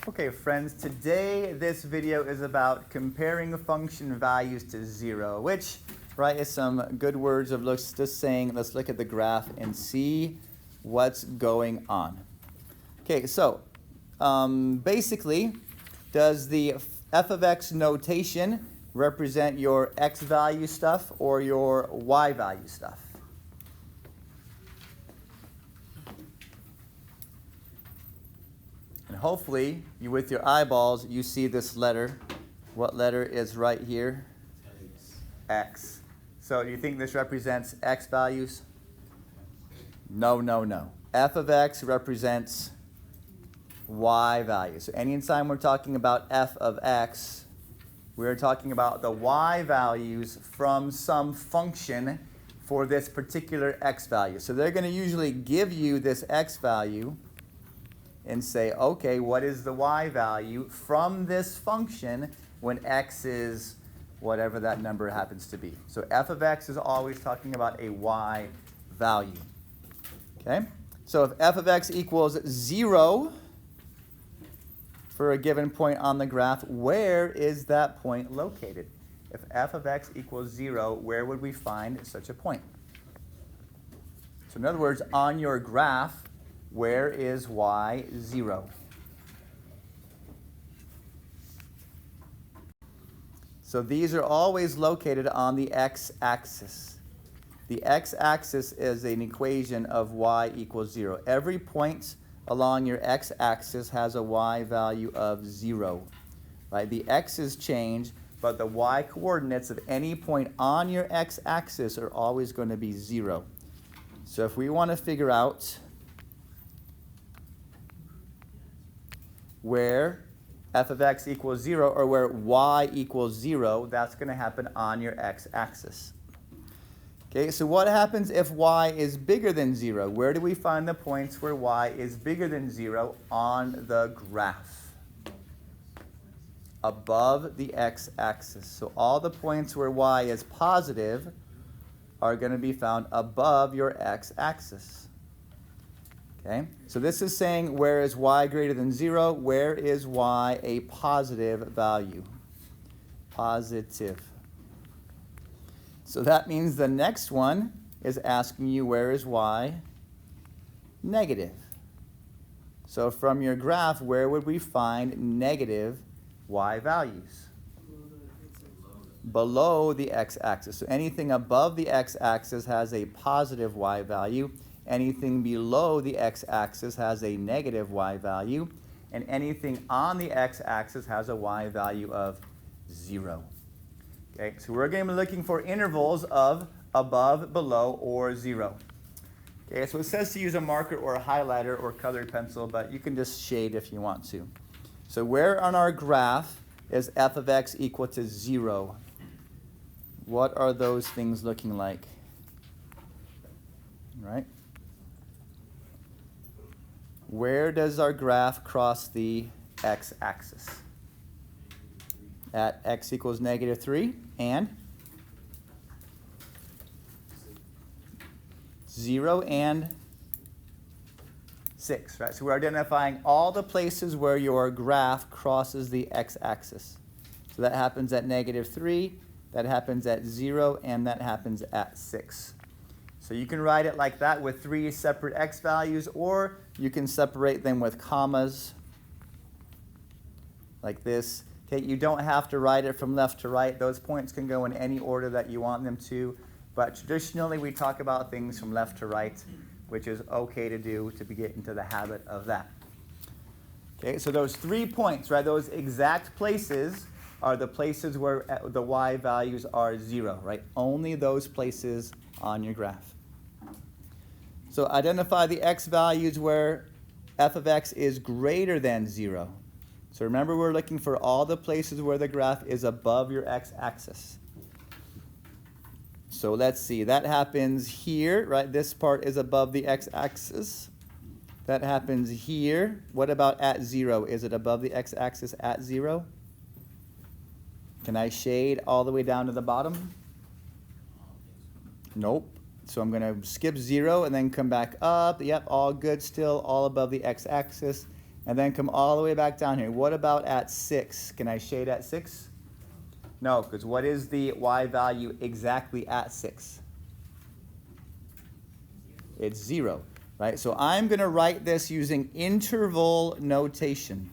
Okay, friends, today this video is about comparing function values to 0, which, right, is some good words of just saying, let's look at the graph and see what's going on. Okay, so basically, does the f of x notation represent your x value stuff or your y value stuff? And hopefully, you with your eyeballs, you see this letter. What letter is right here? X. So do you think this represents x values? No, no, no. F of x represents y values. So anytime we're talking about f of x, we're talking about the y values from some function for this particular x value. So they're going to usually give you this x value and say, okay, what is the y value from this function when x is whatever that number happens to be. So f of x is always talking about a y value. Okay? So if f of x equals 0 for a given point on the graph, where is that point located? If f of x equals 0, where would we find such a point? So in other words, on your graph, where is y 0? So these are always located on the x-axis. The x-axis is an equation of y equals 0. Every point along your x-axis has a y value of 0. Right? The x's change, but the y coordinates of any point on your x-axis are always going to be 0. So if we want to figure out where f of x equals 0 or where y equals 0, that's going to happen on your x-axis. Okay, so what happens if y is bigger than 0? Where do we find the points where y is bigger than 0 on the graph? Above the x-axis. So all the points where y is positive are going to be found above your x-axis. Okay, so this is saying where is y greater than 0? Where is y a positive value? Positive. So that means the next one is asking you where is y negative. So from your graph, where would we find negative y values? Below the x-axis. So anything above the x-axis has a positive y value. Anything below the x-axis has a negative y value. And anything on the x-axis has a y value of 0. Okay, so we're going to be looking for intervals of above, below, or 0. Okay, so it says to use a marker or a highlighter or colored pencil, but you can just shade if you want to. So where on our graph is f of x equal to 0? What are those things looking like? Right? Where does our graph cross the x-axis? At x equals negative 3 and 0 and 6. Right? So we're identifying all the places where your graph crosses the x-axis. So that happens at negative 3, that happens at 0, and that happens at 6. So you can write it like that with 3 separate x values, or you can separate them with commas like this. Okay, you don't have to write it from left to right. Those points can go in any order that you want them to. But traditionally, we talk about things from left to right, which is okay to do to get into the habit of that. Okay, so those 3 points, right, those exact places are the places where the y values are 0, right? Only those places on your graph. So identify the x values where f of x is greater than 0. So remember, we're looking for all the places where the graph is above your x-axis. So let's see. That happens here, right? This part is above the x-axis. That happens here. What about at 0? Is it above the x-axis at 0? Can I shade all the way down to the bottom? Nope. So I'm going to skip 0 and then come back up. Yep, all good still, all above the x-axis. and then come all the way back down here. What about at 6? Can I shade at 6? No, because what is the y value exactly at 6? It's 0, right? So I'm going to write this using interval notation.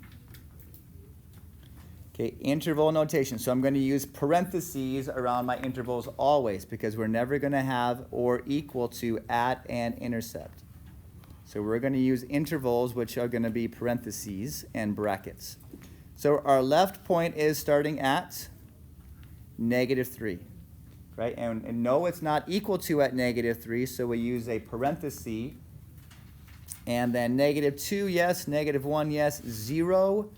Okay, interval notation. So I'm going to use parentheses around my intervals always, because we're never going to have or equal to at and intercept. So we're going to use intervals, which are going to be parentheses and brackets. So our left point is starting at -3, right? And no, it's not equal to at -3, so we use a parenthesis. And then -2, yes. -1, yes. 0,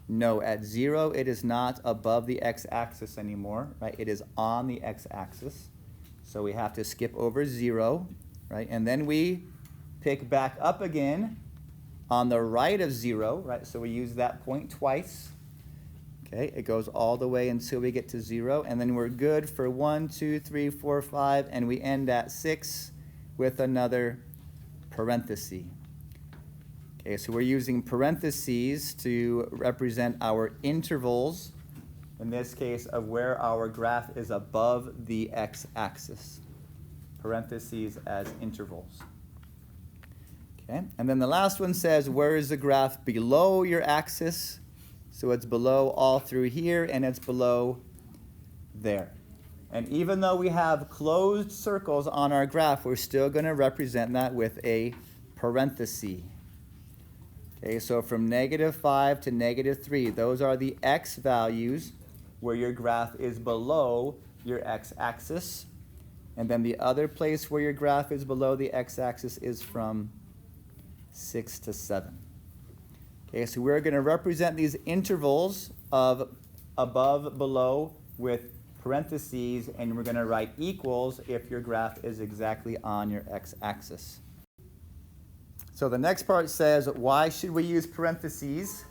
no. At 0, it is not above the x-axis anymore, right? It is on the x-axis. So we have to skip over 0, right? And then we pick back up again on the right of 0, right? So we use that point twice. Okay, it goes all the way until we get to 0, and then we're good for 1, 2, 3, 4, 5, and we end at 6 with another parenthesis. Okay, so we're using parentheses to represent our intervals, in this case of where our graph is above the x-axis. Parentheses as intervals. Okay, and then the last one says, where is the graph below your axis? So it's below all through here, and it's below there. And even though we have closed circles on our graph, we're still going to represent that with a parenthesis. Okay, so from -5 to -3, those are the x values where your graph is below your x-axis. And then the other place where your graph is below the x-axis is from 6 to 7. Okay, so we're going to represent these intervals of above, below with parentheses, and we're going to write equals if your graph is exactly on your x-axis. So the next part says, why should we use parentheses?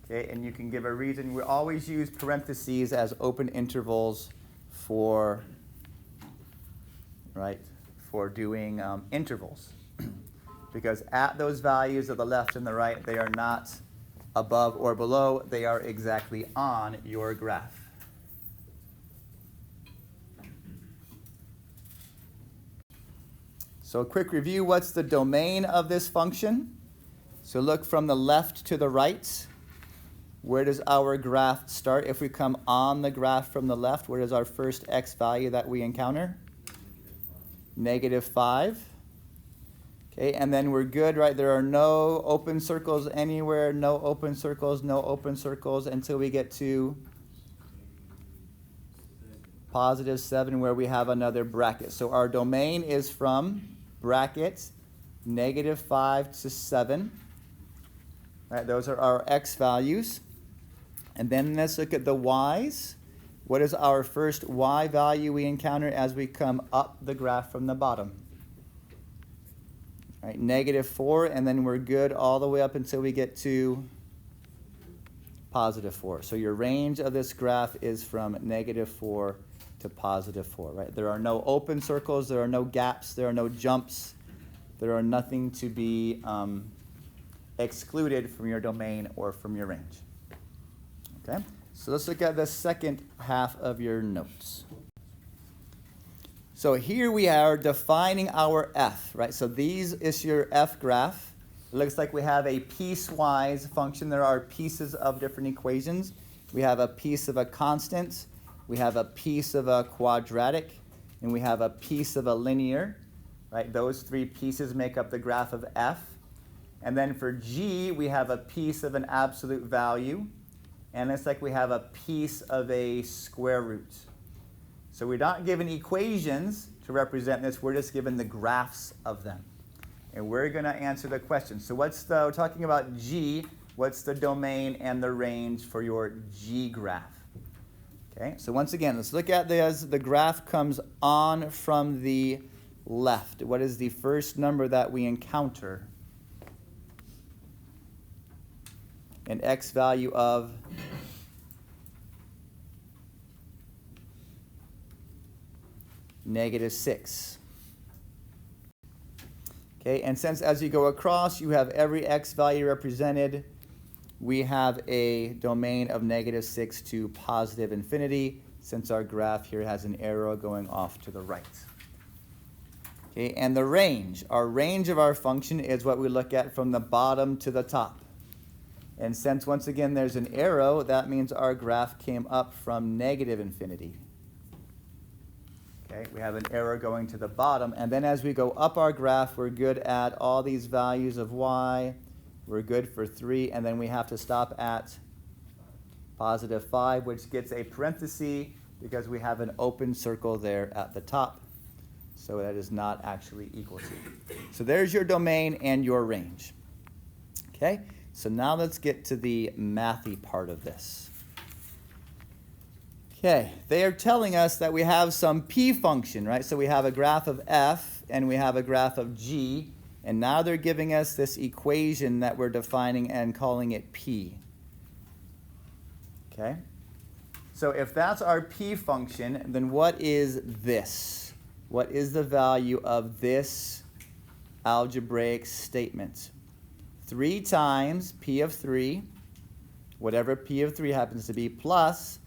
Okay, and you can give a reason. We always use parentheses as open intervals for, right, for doing intervals. Because at those values of the left and the right, they are not above or below, they are exactly on your graph. So a quick review, what's the domain of this function? So look from the left to the right. Where does our graph start? If we come on the graph from the left, where is our first x value that we encounter? -5. Okay, and then we're good, right? There are no open circles anywhere, no open circles, no open circles until we get to +7 where we have another bracket. So our domain is from bracket -5 to 7. Right, those are our x values. And then let's look at the y's. What is our first y value we encounter as we come up the graph from the bottom? Right, -4, and then we're good all the way up until we get to +4. So your range of this graph is from -4 to +4, right? There are no open circles, there are no gaps, there are no jumps, there are nothing to be excluded from your domain or from your range. Okay, so let's look at the second half of your notes. So here we are defining our f, right? So these is your f graph. It looks like we have a piecewise function. There are pieces of different equations. We have a piece of a constant, we have a piece of a quadratic, and we have a piece of a linear, right? Those three pieces make up the graph of f. And then for g, we have a piece of an absolute value, and it's like we have a piece of a square root. So we're not given equations to represent this, we're just given the graphs of them. And we're going to answer the question. So we're talking about g, what's the domain and the range for your g graph? Okay, so once again, let's look at this. The graph comes on from the left. What is the first number that we encounter? An x value of -6. Okay, and since as you go across, you have every x value represented, we have a domain of -6 to positive infinity, since our graph here has an arrow going off to the right. Okay, and the range, our range of our function is what we look at from the bottom to the top. And since, once again, there's an arrow, that means our graph came up from negative infinity. Okay, we have an arrow going to the bottom, and then as we go up our graph, we're good at all these values of y. We're good for 3, and then we have to stop at +5, which gets a parenthesis because we have an open circle there at the top. So that is not actually equal to. So there's your domain and your range. Okay, so now let's get to the mathy part of this. Okay, they are telling us that we have some p function, right? So we have a graph of f and we have a graph of g, and now they're giving us this equation that we're defining and calling it p. Okay, so if that's our p function, then what is this? What is the value of this algebraic statement? 3 times p of 3, whatever p of 3 happens to be, plus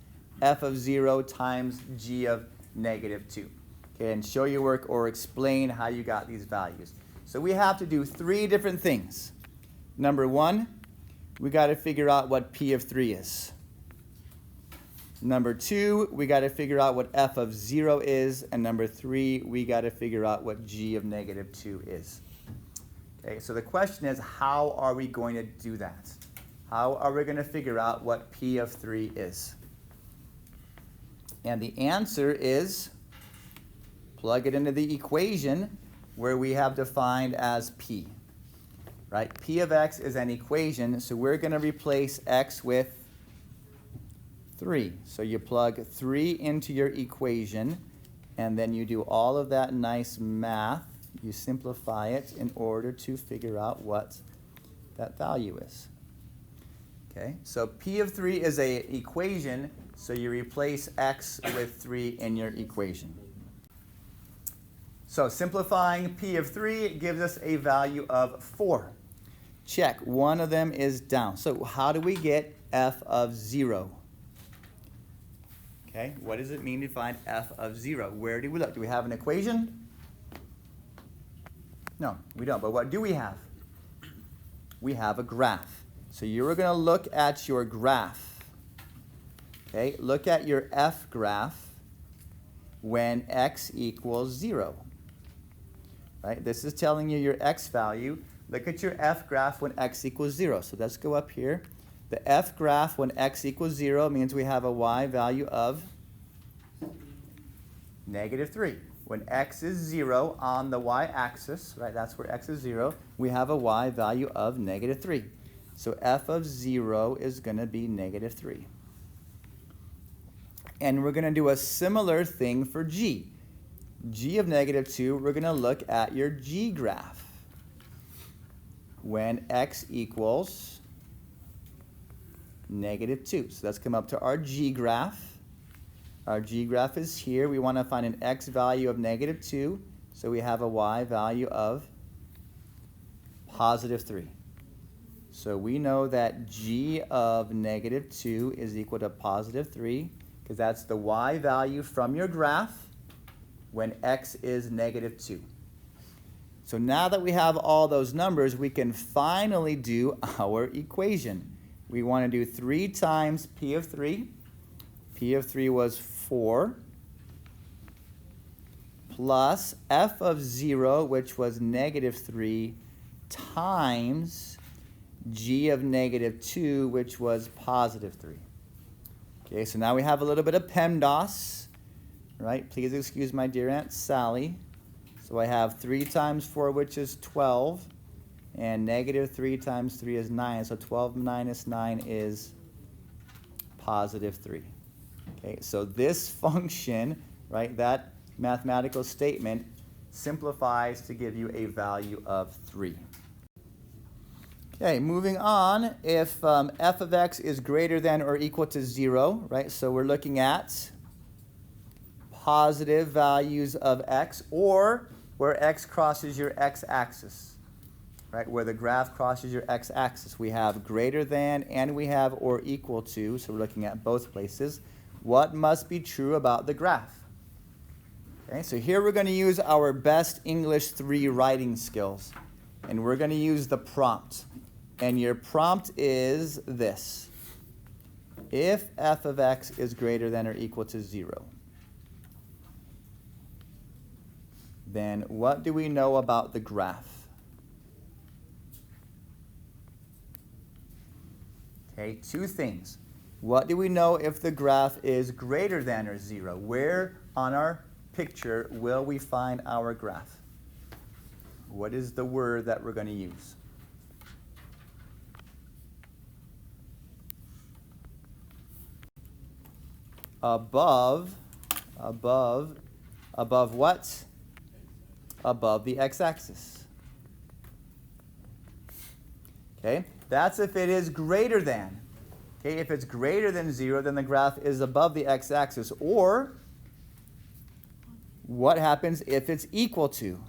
f of 0 times g of -2. Okay, and show your work or explain how you got these values. So we have to do 3 different things. Number 1, we got to figure out what p of 3 is. Number 2, we got to figure out what f of 0 is. And number 3, we got to figure out what g of -2 is. Okay, so the question is, how are we going to do that? How are we going to figure out what p of 3 is? And the answer is, plug it into the equation where we have defined as p. Right? P of x is an equation, so we're going to replace x with 3. So you plug 3 into your equation, and then you do all of that nice math. You simplify it in order to figure out what that value is. Okay, so p of 3 is an equation, so you replace x with 3 in your equation. So simplifying p of 3 gives us a value of 4. Check, one of them is down. So how do we get f of 0? Okay, what does it mean to find f of 0? Where do we look? Do we have an equation? No, we don't. But what do we have? We have a graph. So you're going to look at your graph. Okay, look at your f graph when x equals 0. Right? This is telling you your x value. Look at your f graph when x equals 0. So let's go up here. The f graph when x equals 0 means we have a y value of -3. When x is 0 on the y-axis, right, that's where x is 0, we have a y value of -3. So f of 0 is going to be -3. And we're going to do a similar thing for g. G of -2, we're going to look at your g graph when x equals -2. So let's come up to our g graph. Our g graph is here. We want to find an x value of -2. So we have a y value of +3. So we know that g of -2 is equal to +3, because that's the y value from your graph when x is -2. So now that we have all those numbers, we can finally do our equation. We want to do 3 times p of 3. P of 3 was 4, plus f of 0, which was -3, times g of -2, which was +3. Okay, so now we have a little bit of PEMDAS, right? Please excuse my dear Aunt Sally. So I have 3 times 4, which is 12, and -3 times 3 is 9. So 12 minus 9 is +3. Okay, so this function, right, that mathematical statement simplifies to give you a value of 3. Okay, moving on, if f of x is greater than or equal to 0, right, so we're looking at positive values of x, or where x crosses your x-axis, right? Where the graph crosses your x-axis. We have greater than and we have or equal to, so we're looking at both places. What must be true about the graph? Okay, so here we're going to use our best English 3 writing skills, and we're going to use the prompt. And your prompt is this: if f of x is greater than or equal to 0, then what do we know about the graph? Okay, 2 things. What do we know if the graph is greater than or 0? Where on our picture will we find our graph? What is the word that we're going to use? Above what? Above the x-axis. Okay, that's if it is greater than. Okay, if it's greater than 0, then the graph is above the x-axis. Or, what happens if it's equal to?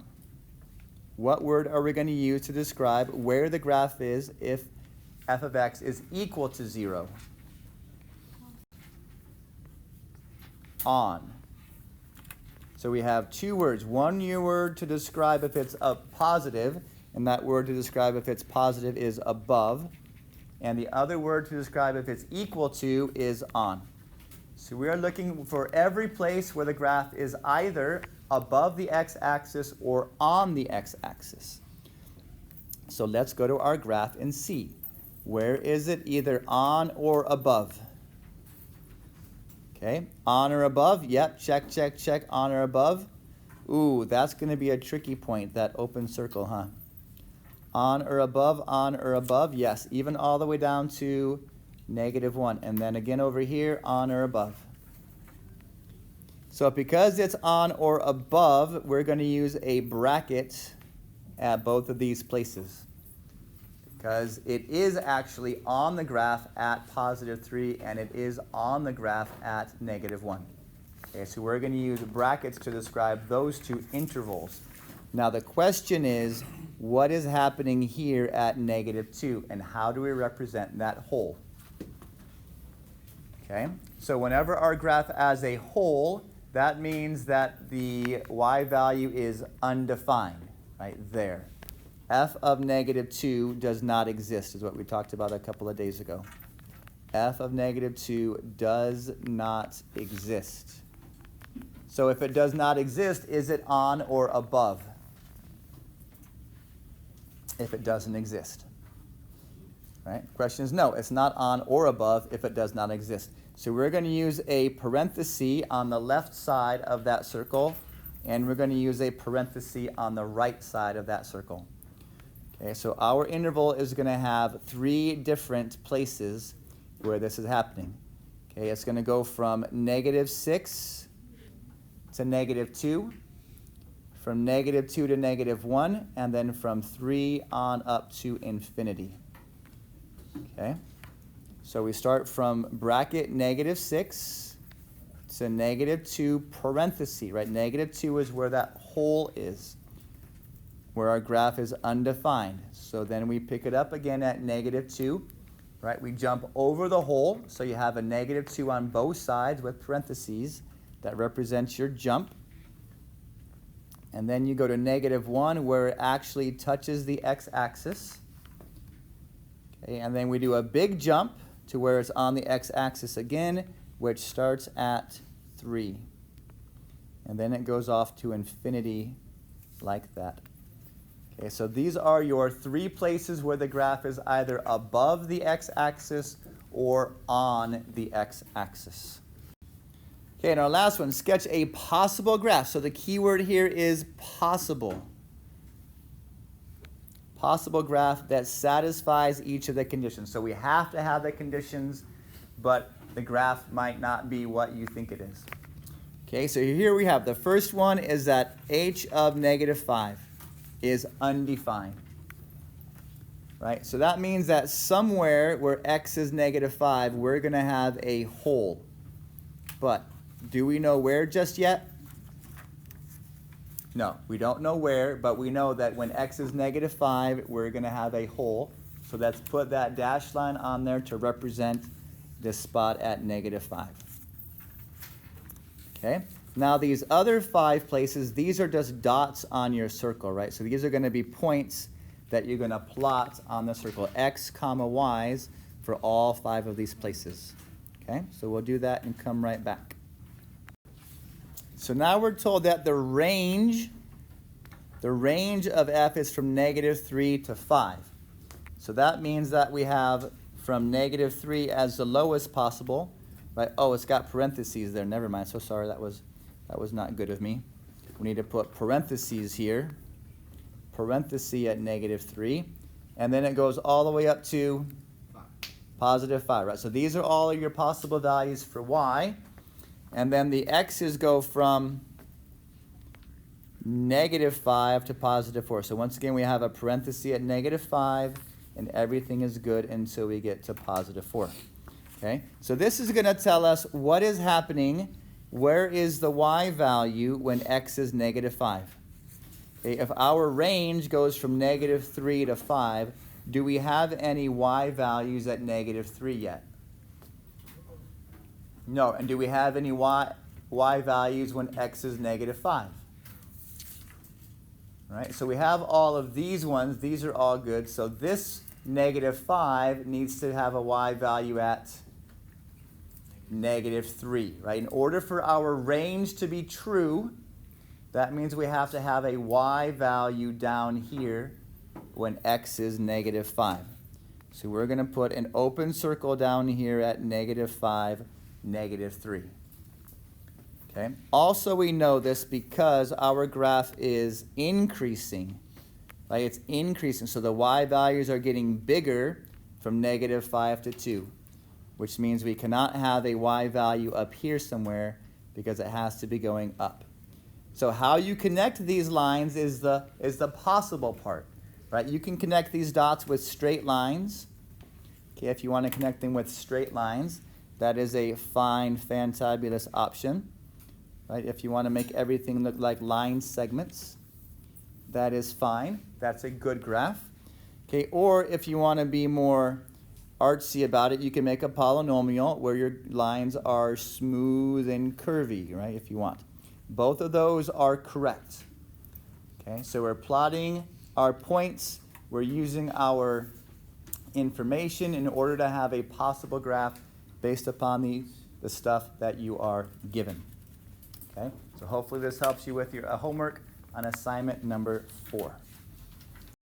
What word are we going to use to describe where the graph is if f of x is equal to 0? On. So we have 2 words. One new word to describe if it's a positive, and that word to describe if it's positive is above. And the other word to describe if it's equal to is on. So we are looking for every place where the graph is either above the x-axis or on the x-axis. So let's go to our graph and see. Where is it either on or above? Okay, on or above? Yep, check, check, check, on or above. Ooh, that's going to be a tricky point, that open circle, huh? On or above, yes, even all the way down to -1. And then again over here, on or above. So because it's on or above, we're going to use a bracket at both of these places, because it is actually on the graph at +3 and it is on the graph at -1. Okay, so we're going to use brackets to describe those 2 intervals. Now the question is, what is happening here at -2, and how do we represent that whole? Okay, so whenever our graph as a whole, that means that the y value is undefined, right there. F of -2 does not exist, is what we talked about a couple of days ago. F of -2 does not exist. So if it does not exist, is it on or above? If it doesn't exist. Right? Question is no, it's not on or above if it does not exist. So we're going to use a parenthesis on the left side of that circle, and we're going to use a parenthesis on the right side of that circle. Okay, so our interval is going to have 3 different places where this is happening. Okay, it's going to go from -6 to -2, from -2 to -1, and then from 3 on up to infinity. Okay, so we start from bracket -6 to -2 parenthesis, right? -2 is where that hole is, where our graph is undefined. So then we pick it up again at -2, right? We jump over the hole, so you have a -2 on both sides with parentheses that represents your jump. And then you go to -1 where it actually touches the x-axis. Okay, and then we do a big jump to where it's on the x-axis again, which starts at 3. And then it goes off to infinity like that. Okay, so these are your 3 places where the graph is either above the x-axis or on the x-axis. Okay, and our last one, sketch a possible graph. So the key word here is possible. Possible graph that satisfies each of the conditions. So we have to have the conditions, but the graph might not be what you think it is. Okay, so here we have the first one is that h of -5 is undefined. Right? So that means that somewhere where x is -5, we're going to have a hole. But do we know where just yet? No, we don't know where, but we know that when x is negative 5, we're going to have a hole. So let's put that dashed line on there to represent this spot at negative 5. Okay? Now these other 5 places, these are just dots on your circle, right? So these are going to be points that you're going to plot on the circle, x comma y's for all 5 of these places. Okay? So we'll do that and come right back. So now we're told that the range of f is from negative 3 to 5. So that means that we have from negative 3 as the lowest possible, right? Oh, it's got parentheses there. Never mind. So sorry, that was not good of me. We need to put parentheses here. Parenthesis at negative 3. And then it goes all the way up to positive 5, right? So these are all of your possible values for y. And then the x's go from negative 5 to positive 4. So once again, we have a parenthesis at negative 5, and everything is good until we get to positive 4. Okay? So this is going to tell us what is happening. Where is the y value when x is negative 5? Okay, if our range goes from negative 3 to 5, do we have any y values at negative 3 yet? No. And do we have any y values when x is negative 5? Right? So we have all of these ones. These are all good. So this negative 5 needs to have a y value at negative 3. Right? In order for our range to be true, that means we have to have a y value down here when x is negative 5. So we're going to put an open circle down here at negative 5, negative 3. Okay. Also, we know this because our graph is increasing. Right? It's increasing. So the y values are getting bigger from negative 5 to 2, which means we cannot have a y value up here somewhere because it has to be going up. So how you connect these lines is the possible part. Right? You can connect these dots with straight lines. Okay, if you want to connect them with straight lines, that is a fine, fantabulous option. Right? If you want to make everything look like line segments, that is fine. That's a good graph. Okay, or if you want to be more artsy about it, you can make a polynomial where your lines are smooth and curvy, right, if you want. Both of those are correct. Okay, so we're plotting our points. We're using our information in order to have a possible graph based upon the stuff that you are given. Okay, so hopefully this helps you with your homework on assignment number 4.